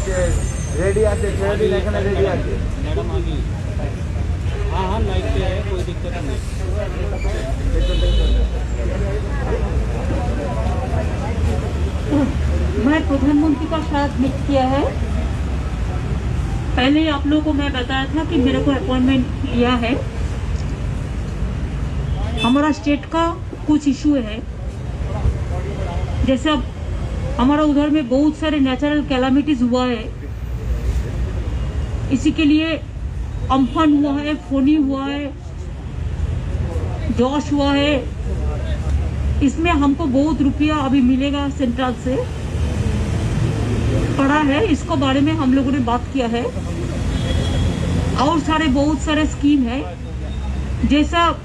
আছে, রেডি আছে, ছেলেদিন এখানে রেডি আছে। मैडम आ गई। हाँ हाँ लाइट पे है, कोई दिक्कत नहीं। मैं प्रधानमंत्री का साथ मिट किया है। पहले आप लोगों को मैं बताया था कि मेरे को अपॉइंटमेंट लिया है। हमारा स्टेट का कुछ इशू है, जैसे अब हमारा उधर में बहुत सारे नेचुरल कैलामिटीज हुआ है, इसी के लिए अम्फन हुआ है, फोनी हुआ है, जॉश हुआ है। इसमें हमको बहुत रुपया अभी मिलेगा सेंट्रल से पड़ा है, इसको बारे में हम लोगों ने बात किया है। और बहुत सारे स्कीम है, जैसा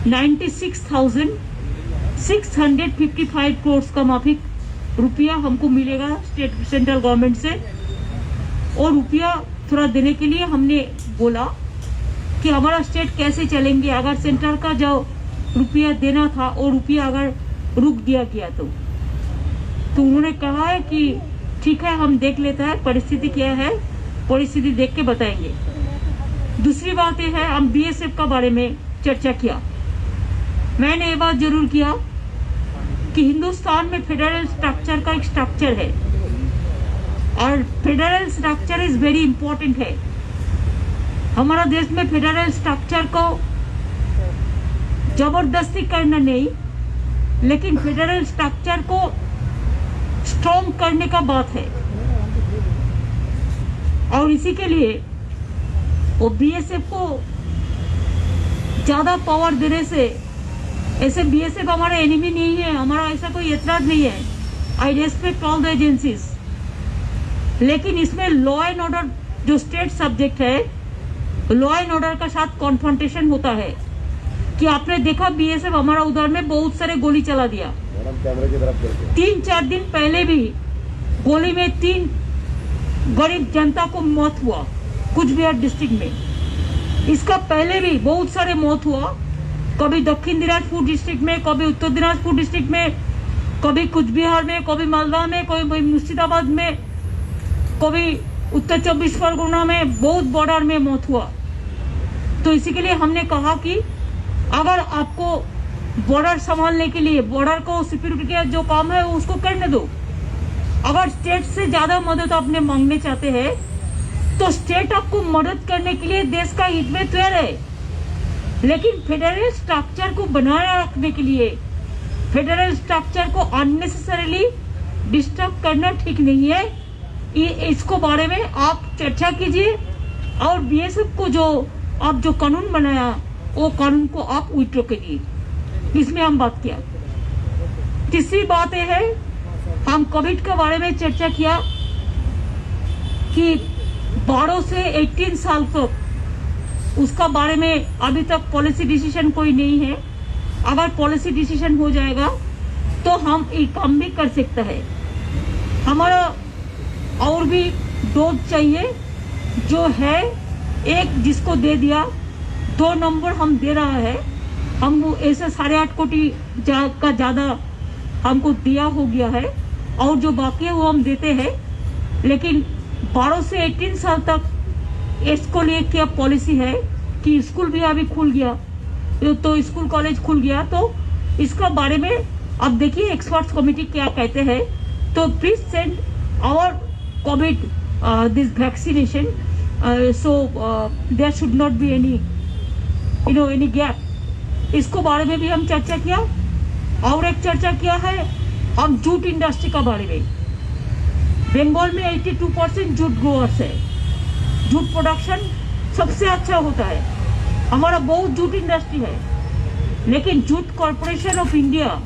96,655 करोड़ का माफिक रुपया हमको मिलेगा स्टेट सेंट्रल गवर्नमेंट से। और रुपया थोड़ा देने के लिए हमने बोला कि हमारा स्टेट कैसे चलेंगे अगर सेंट्रल का जो रुपया देना था और रुपया अगर रुक दिया गया तो उन्होंने कहा है कि ठीक है, हम देख लेते हैं परिस्थिति क्या है, परिस्थिति देख के बताएंगे। दूसरी बात यह है, हम बीएसएफ का बारे में चर्चा किया। मैंने ये बात जरूर किया कि हिंदुस्तान में फेडरल स्ट्रक्चर का एक स्ट्रक्चर है और federal structure is very important है। हमारा देश में फेडरल स्ट्रक्चर को जबरदस्ती करना नहीं, लेकिन फेडरल स्ट्रक्चर को स्ट्रॉन्ग करने का बात है। और इसी के लिए वो बीएसएफ को ज्यादा पावर देने से, ऐसे बीएसएफ हमारा एनिमी नहीं है, हमारा ऐसा कोई ऐतराज नहीं है। आई रेस्पेक्ट ऑल द एजेंसीज, लेकिन इसमें लॉ एंड ऑर्डर जो स्टेट सब्जेक्ट है, लॉ एंड ऑर्डर का साथ कॉन्फ्रंटेशन होता है। कि आपने देखा बीएसएफ हमारा उधर में बहुत सारे गोली चला दिया। 3-4 दिन पहले भी गोली में 3 गरीब जनता को मौत हुआ कुछ बिहार डिस्ट्रिक्ट में। इसका पहले भी बहुत सारे मौत हुआ, कभी दक्षिण दिनाजपुर डिस्ट्रिक्ट में, कभी उत्तर दिनाजपुर डिस्ट्रिक्ट में, कभी कुछ बिहार में, कभी मालदा में, कभी मुर्शिदाबाद में, कभी उत्तर 24 परगना में, बहुत बॉर्डर में मौत हुआ। तो इसी के लिए हमने कहा कि अगर आपको बॉर्डर संभालने के लिए, बॉर्डर को सिक्योरिटी का जो काम है उसको करने दो। अगर स्टेट से ज्यादा मदद आपने मांगने चाहते हैं तो स्टेट आपको मदद करने के लिए देश का हित में तैयार है, लेकिन फेडरल स्ट्रक्चर को बनाए रखने के लिए फेडरल स्ट्रक्चर को अननेसेसरीली डिस्टर्ब करना ठीक नहीं है। इसको बारे में आप चर्चा कीजिए और बीएसएफ को जो आप जो कानून बनाया वो कानून को आप विड्रॉ करिए। इसमें हम बात किया। तीसरी बात यह है, हम कोविड के बारे में चर्चा किया कि 12 से 18 साल तक उसका बारे में अभी तक पॉलिसी डिसीजन कोई नहीं है। अगर पॉलिसी डिसीजन हो जाएगा तो हम एक काम भी कर सकते हैं। हमारा और भी डोज चाहिए जो है, एक जिसको दे दिया, 2 नंबर हम दे रहा है। हम ऐसे 8.5 कोटी का ज्यादा हमको दिया हो गया है और जो बाकी है वो हम देते हैं। लेकिन 12 से 18 साल तक इसको लिए क्या पॉलिसी है कि स्कूल भी अभी खुल गया, तो स्कूल कॉलेज खुल गया, तो इसका बारे में अब देखिए एक्सपर्ट्स कमेटी क्या कहते हैं। तो please send our covid this vaccination, so there should not be any any gap. इसको बारे में भी हम चर्चा किया। और एक चर्चा किया है हम जूट इंडस्ट्री का बारे में। बंगाल में 82% जूट ग्रोअर्स है, जूट प्रोडक्शन सबसे अच्छा होता है, हमारा बहुत जूट इंडस्ट्री है। लेकिन जूट कॉर्पोरेशन ऑफ इंडिया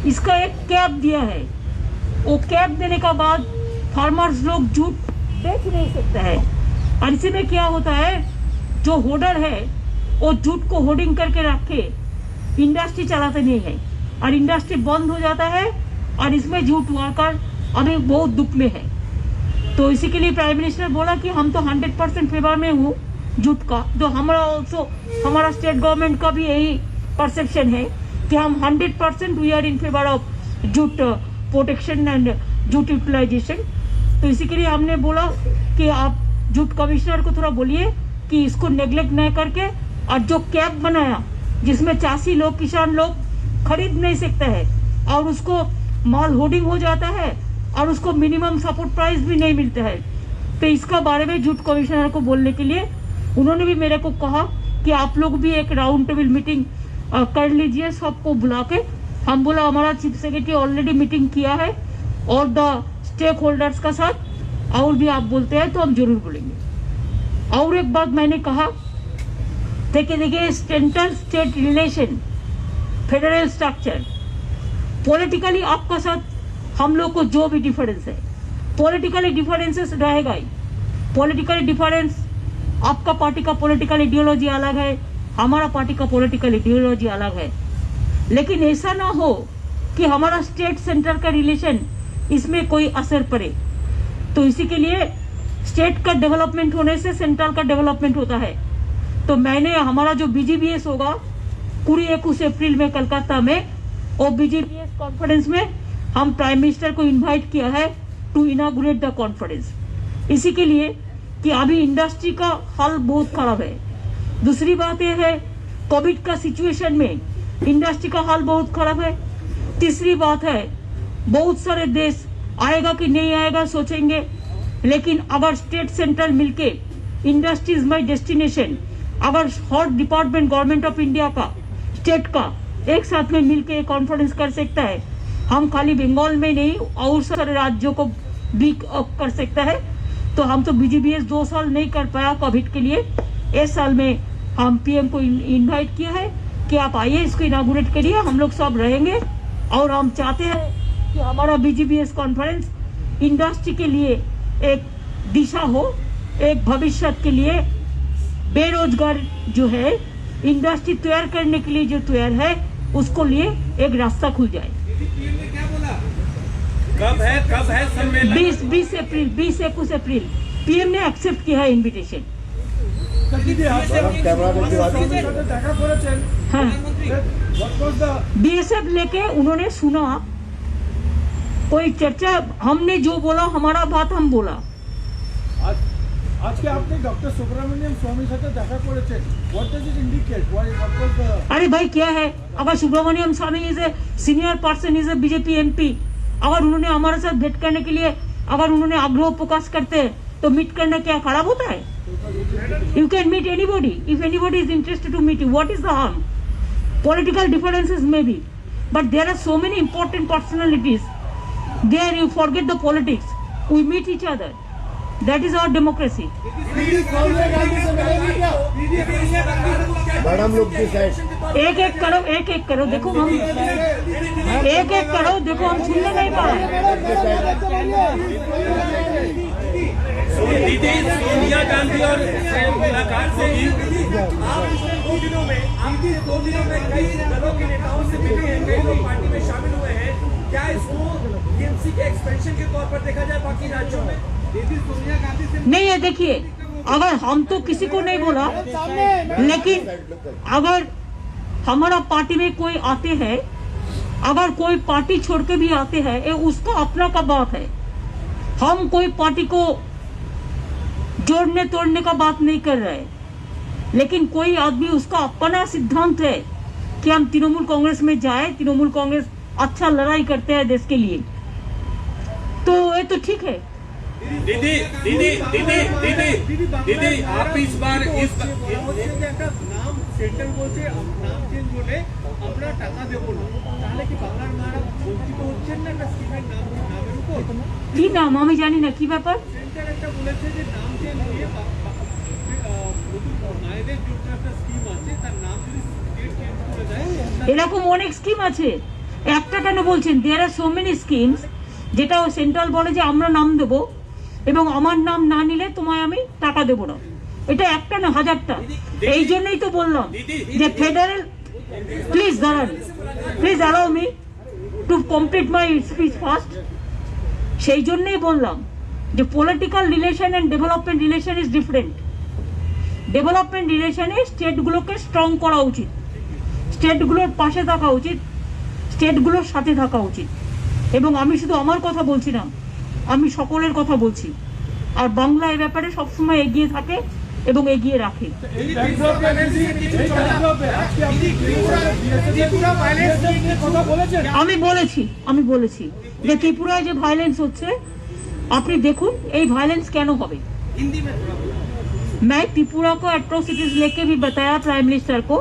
इसका एक कैप दिया है, वो कैप देने का बाद फार्मर्स लोग जूट बेच नहीं सकते हैं। और इसी में क्या होता है, जो होल्डर है वो जूट को होर्डिंग करके रख के इंडस्ट्री चलाते नहीं है और इंडस्ट्री बंद हो जाता है और इसमें जूट वर्कर अभी बहुत दुख में है। तो इसी के लिए प्राइम मिनिस्टर बोला कि हम तो 100% फेवर में हूँ जूट का। तो हमारा स्टेट गवर्नमेंट का भी यही परसेप्शन है कि हम 100% we are in favour of jute protection and jute utilisation. तो इसी के लिए हमने बोला कि आप जूट कमिश्नर को थोड़ा बोलिए कि इसको नेग्लेक्ट न करके, और जो कैप बनाया जिसमें चासी लोग, किसान लोग खरीद नहीं सकते हैं और उसको माल होर्डिंग हो जाता है और उसको मिनिमम सपोर्ट प्राइस भी नहीं मिलता है, तो इसका बारे में जूट कमिश्नर को बोलने के लिए उन्होंने भी मेरे को कहा कि आप लोग भी एक राउंड टेबल मीटिंग कर लीजिए सबको बुला के। हम बोला हमारा चीफ सेक्रेटरी ऑलरेडी मीटिंग किया है और द स्टेक होल्डर्स का साथ, और भी आप बोलते हैं तो हम जरूर बोलेंगे। और एक बात मैंने कहा देखिए central state relation, federal structure, politically आपका साथ हम लोग को जो भी डिफरेंस है, पॉलिटिकली डिफरेंसेस रहेगा ही। पॉलिटिकली डिफरेंस, आपका पार्टी का पॉलिटिकल आइडियोलॉजी अलग है, हमारा पार्टी का पॉलिटिकल आइडियोलॉजी अलग है, लेकिन ऐसा ना हो कि हमारा स्टेट सेंटर का रिलेशन इसमें कोई असर पड़े। तो इसी के लिए स्टेट का डेवलपमेंट होने से सेंट्रल का डेवलपमेंट होता है। तो मैंने हमारा जो BGBS होगा 21 अप्रैल में कलकत्ता में, और BGBS कॉन्फ्रेंस में हम प्राइम मिनिस्टर को इनवाइट किया है टू इनागुरेट द कॉन्फ्रेंस, इसी के लिए कि अभी इंडस्ट्री का हाल बहुत खराब है। दूसरी बात यह है कोविड का सिचुएशन में इंडस्ट्री का हाल बहुत खराब है। तीसरी बात है बहुत सारे देश आएगा कि नहीं आएगा सोचेंगे, लेकिन अगर स्टेट सेंट्रल मिलके इंडस्ट्री इज माई डेस्टिनेशन, अगर हर डिपार्टमेंट गवर्नमेंट ऑफ इंडिया का, स्टेट का एक साथ में मिलके कॉन्फ्रेंस कर सकता है, हम खाली बंगाल में नहीं और सारे राज्यों को भी कर सकता है। तो हम तो BGBS 2 साल नहीं कर पाया कोविड के लिए, इस साल में हम PM को इनवाइट किया है कि आप आइए इसको इनागुरेट करिए, हम लोग सब रहेंगे। और हम चाहते हैं कि हमारा BGBS कॉन्फ्रेंस इंडस्ट्री के लिए एक दिशा हो, एक भविष्य के लिए बेरोजगार जो है इंडस्ट्री तैयार करने के लिए जो तैयार है उसको लिए एक रास्ता खुल जाए। कब है सम्मेलन? 20 अप्रैल 21 अप्रैल PM ने एक्सेप्ट किया है इनविटेशन। हाँ, BSF लेके उन्होंने सुना, कोई चर्चा, हमने जो बोला हमारा बात हम बोला। আজকে আপনি ডক্টর সুব্রমণিয়াম স্বামীর সাথে দেখা করেছেন, what does it indicate? What was the... अरे भाई क्या है, अगर Subramanian Swamy is a senior person, is a BJP MP, अगर उन्होंने हमारे साथ भेंट करने के लिए अगर उन्होंने आग्रह प्रकाश करते हैं तो मीट करना क्या खराब होता है? You can meet anybody if anybody is interested to meet you, what is the harm? Political differences may be, but there are so many important personalities there, you forget the politics, we meet each other, that is our democracy. Madam लोग की side एक एक करो, देखो हम एक करो, देखो हम सुनने नहीं पा रहे। दीदी सोनिया गांधी और से मुलाकात होगी। आप 2 दिनों में कई दलों के नेताओं से मिले हैं, कई लोग पार्टी में शामिल हुए हैं, क्या इसको TMC के एक्सपेंशन के तौर पर देखा जाए बाकी राज्यों में? दीदी सोनिया गांधी से नहीं है, देखिए अगर हम तो किसी को नहीं बोला, लेकिन अगर हमारा पार्टी में कोई आते हैं, अगर कोई पार्टी छोड़ के भी आते हैं, ये उसका अपना का बात है। हम कोई पार्टी को जोड़ने तोड़ने का बात नहीं कर रहे, लेकिन कोई आदमी उसका अपना सिद्धांत है कि हम तृणमूल कांग्रेस में जाए, तृणमूल कांग्रेस अच्छा लड़ाई करते हैं देश के लिए, तो ये तो ठीक है। दीदी आप इस बार নাম সেন্ট্রাল বলছে নাম চেঞ্জ হলে আমরা টাকা দেব না, তাহলে কি বাংলার মারা বঞ্চিত হচ্ছেন না একটা স্কিমের নামের উপর? কি নাম আমি জানি না, কি ব্যাপার? সেন্টার একটা বলেছে যে নাম চেঞ্জ দিয়ে নতুন মায়েদের জন্য একটা স্কিম আছে, তার নাম যদি স্টেট চেঞ্জ করে দেয়। এরকম অনেক স্কিম আছে, একটা কেন বলছেন? দেয়ার আর সো মেনি স্কিমস, যেটা সেন্ট্রাল বলে যে আমরা নাম দেবো এবং আমার নাম না নিলে তোমায় আমি টাকা দেবো না, এটা একটা না হাজারটা। এই জন্যই তো বললাম যে ফেডারেল, প্লিজ দাঁড়ান, please allow me to complete my speech first. সেই জন্যই বললাম যে political relation and development relation is different. Development রিলেশনে স্টেটগুলোকে স্ট্রং করা উচিত, স্টেটগুলোর পাশে থাকা উচিত, স্টেটগুলোর সাথে থাকা উচিত। এবং আমি শুধু আমার কথা বলছি না, আমি সকলের কথা বলছি, আর বাংলা এ ব্যাপারে সবসময় এগিয়ে থাকে এবং এগিয়ে রাখে। আমি বলেছি যে ত্রিপুরায় যে ভায়োলেন্স হচ্ছে, আপনি দেখুন এই ভায়োলেंस কেন হবে। मैं त्रिपुरा को एट्रोसिटीज लेके भी बताया प्राइम मिनिस्टर को,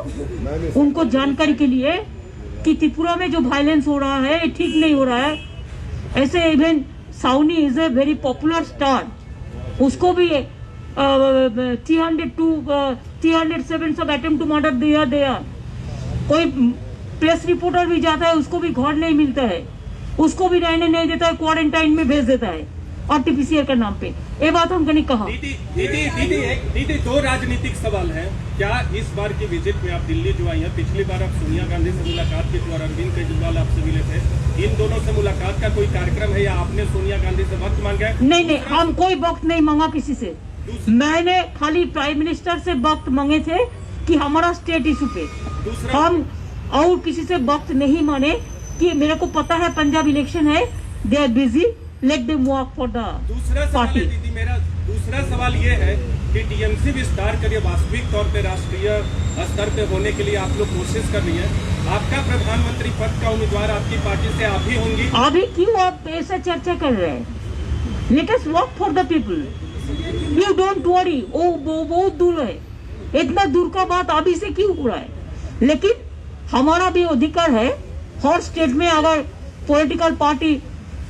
उनको जानकारी के लिए कि त्रिपुरा में जो वायलेंस हो रहा है ये ठीक नहीं हो रहा है। ऐसे even Sunny is a very popular star, उसको भी 307 सब अटेम्प्ट टू मर्डर दिया। कोई प्रेस रिपोर्टर भी जाता है, उसको भी घर नहीं मिलता है, उसको भी रहने नहीं देता है, क्वारंटाइन में भेज देता है आरटीपीसीआर का नाम पे। ये बात हमको नहीं कहा। दीदी दो राजनीतिक सवाल है। क्या इस बार की विजिट में आप दिल्ली जो आई हैं, पिछली बार आप सोनिया गांधी से मुलाकात की थी और अरविंद केजरीवाल आपसे मिले थे, इन दोनों से मुलाकात का कोई कार्यक्रम है या आपने सोनिया गांधी से वक्त मांगा है? नहीं, हम कोई वक्त नहीं मांगा किसी से। मैंने खाली प्राइम मिनिस्टर से वक्त मांगे थे कि हमारा स्टेट इशू पे, हम और किसी से वक्त नहीं माने कि मेरे को पता है पंजाब इलेक्शन है, they are busy, let them work for the party. दीदी मेरा दूसरा सवाल ये है कि टीएमसी विस्तार करिए, वास्तविक तौर पे राष्ट्रीय स्तर पे होने के लिए आप लोग कोशिश कर रही हैं। आपका प्रधानमंत्री पद का उम्मीदवार आपकी पार्टी से आप ही होंगी? अभी क्यों आप ऐसा चर्चा कर रहे हैं? Let us work for the people, you don't worry. वो बहुत दूर है, इतना दूर का बात अभी से क्यों हो रहा है? लेकिन हमारा भी अधिकार है, हर स्टेट में अगर पॉलिटिकल पार्टी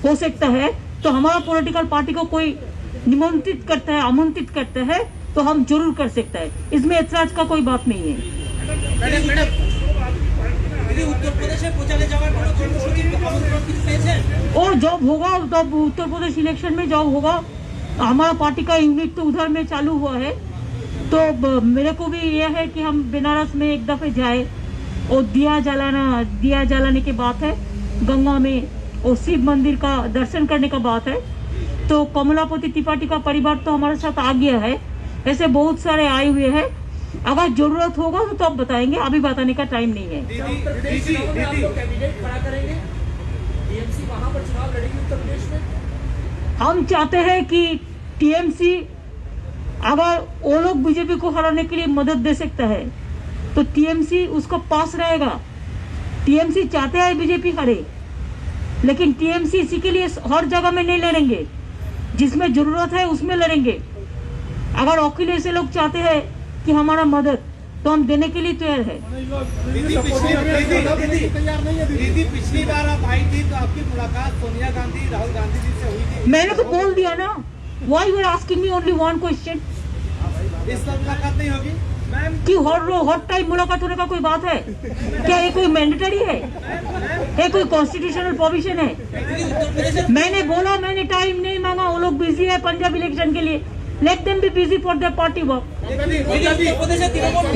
हो सकता है तो हमारा पॉलिटिकल पार्टी को कोई निमंत्रित करता है, आमंत्रित करता है तो हम जरूर कर सकते हैं, इसमें ऐतराज का कोई बात नहीं है। और जब होगा तब उत्तर प्रदेश इलेक्शन में जब होगा, हमारा पार्टी का यूनिट तो उधर में चालू हुआ है, तो मेरे को भी यह है कि हम बनारस में एक दफे जाए और दिया जलाने की बात है, गंगा में और शिव मंदिर का दर्शन करने का बात है। तो कमलापति त्रिपाठी का परिवार तो हमारे साथ आ गया है, ऐसे बहुत सारे आए हुए हैं। अगर जरूरत होगा तो तब बताएंगे, अभी बताने का टाइम नहीं है। हम चाहते हैं कि टीएमसी अगर वो लोग बीजेपी को हराने के लिए मदद दे सकता है तो टीएमसी उसका पास रहेगा। टीएमसी चाहते हैं बीजेपी हारे, लेकिन टीएमसी इसी के लिए हर जगह में नहीं लड़ेंगे, जिसमें जरूरत है उसमें लड़ेंगे। अगर अखिलेश लोग चाहते हैं कि हमारा मदद, तो हम देने के लिए तैयार है। दीदी पिछली बार आप आई थी तो आपकी मुलाकात सोनिया गांधी राहुल गांधी जी से हुई थी। मैंने तो बोल दिया ना, why you are asking me only one question? इस बार मुलाकात नहीं होगी मैम? कि हर टाइम मुलाकात होने का कोई बात है क्या? ये कोई मैंडेटरी है? ये कोई कॉन्स्टिट्यूशनल प्रोविजन है? मैंने बोला, मैंने टाइम नहीं मांगा, वो लोग बिजी है पंजाब इलेक्शन के लिए, let them be busy for their party work.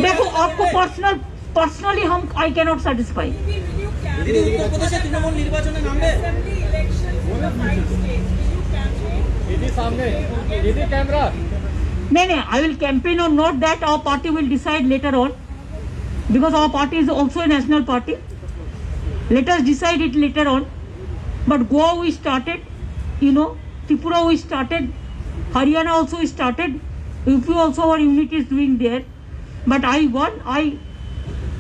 देखो आपको पर्सनली हम आई कैन नॉट सेटिस्फाई। नहीं, I will campaign or not, that our party will decide later on, because our party is also a national party. Let us decide it later on. But Goa we started, Tripura we started, Haryana also we started, UP also our unit is doing there. But I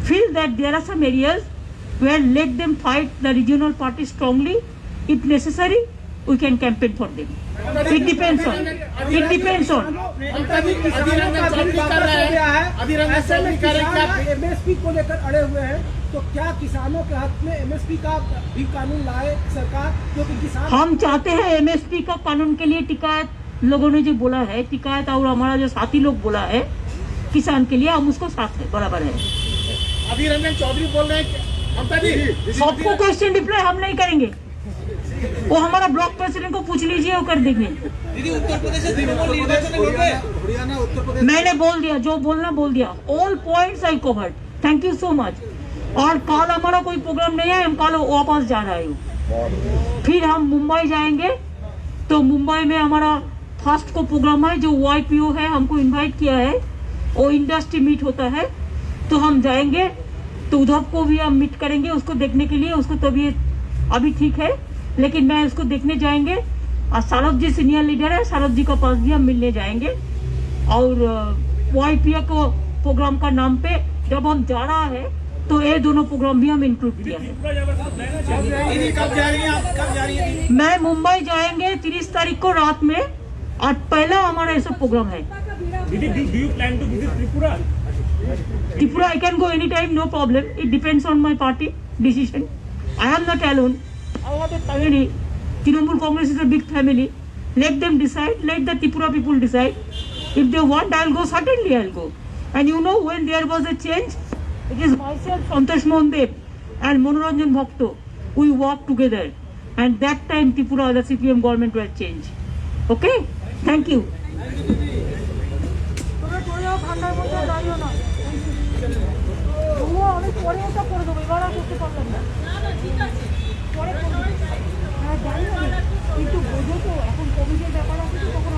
feel that there are some areas where let them fight the regional party strongly. If necessary, we can campaign for them. It depends on. MSP को लेकर अड़े हुए हैं, तो क्या किसानों के हक में एमएसपी का भी कानून लाए सरकार? क्योंकि किसान, हम चाहते हैं एमएसपी का कानून के लिए टिकायत लोगों ने जो बोला है, टिकायत और हमारा जो साथी लोग बोला है किसान के लिए, हम उसको साथ है, बराबर है। अधीर रंजन चौधरी बोल रहे हैं सबको क्वेश्चन रिप्लाई हम नहीं करेंगे, वो हमारा ब्लॉक प्रेसिडेंट को पूछ लीजिए, वो कर देंगे। मैंने बोल दिया, जो बोलना बोल दिया, all points I covered. Thank you so much. और कल हमारा कोई प्रोग्राम नहीं है, हम कल वापस जा रहे हैं, फिर हम मुंबई जाएंगे। तो मुंबई में हमारा फर्स्ट को प्रोग्राम है, जो YPO है हमको इनवाइट किया है, वो इंडस्ट्री मीट होता है, तो हम जाएंगे, तो उधर को भी हम मीट करेंगे उसको देखने के लिए। उसको तबीयत अभी ठीक है, लेकिन मैं उसको देखने जाएंगे, और सारद जी सीनियर लीडर है, सारद जी के पास भी हम मिलने जाएंगे। और YPA को प्रोग्राम का नाम पे जब हम जा रहा है तो ये दोनों प्रोग्राम भी हम इंक्लूड किया है। कब जा रही हैं आप, कब जा रही हैं? मैं मुंबई जाएंगे 30 तारीख को रात में, और पहला हमारा ऐसा प्रोग्राम है। दीदी, do you plan to visit Tripura? Tripura, I can go anytime, no problem. It depends on my party decision. I am not alone. I have a family. Trinamool Congress is a big family. Let them decide. Let the Tripura people decide. If they want, I'll go. Certainly, I'll go. And you know, when there was a change, it is myself, Santosh Mohan Deb, and Manoranjan Bhakto. We worked together. And that time, Tripura, the CPM government was changed. Okay? Thank you. ঠান্ডার মধ্যে দাঁড়িও না, অনেক পরে ওটা করে দেবো, এবার আর করতে পারলাম না। পরে হ্যাঁ জানি না, কিন্তু বোঝো তো এখন কোভিডের ব্যাপার আছে তো, তখন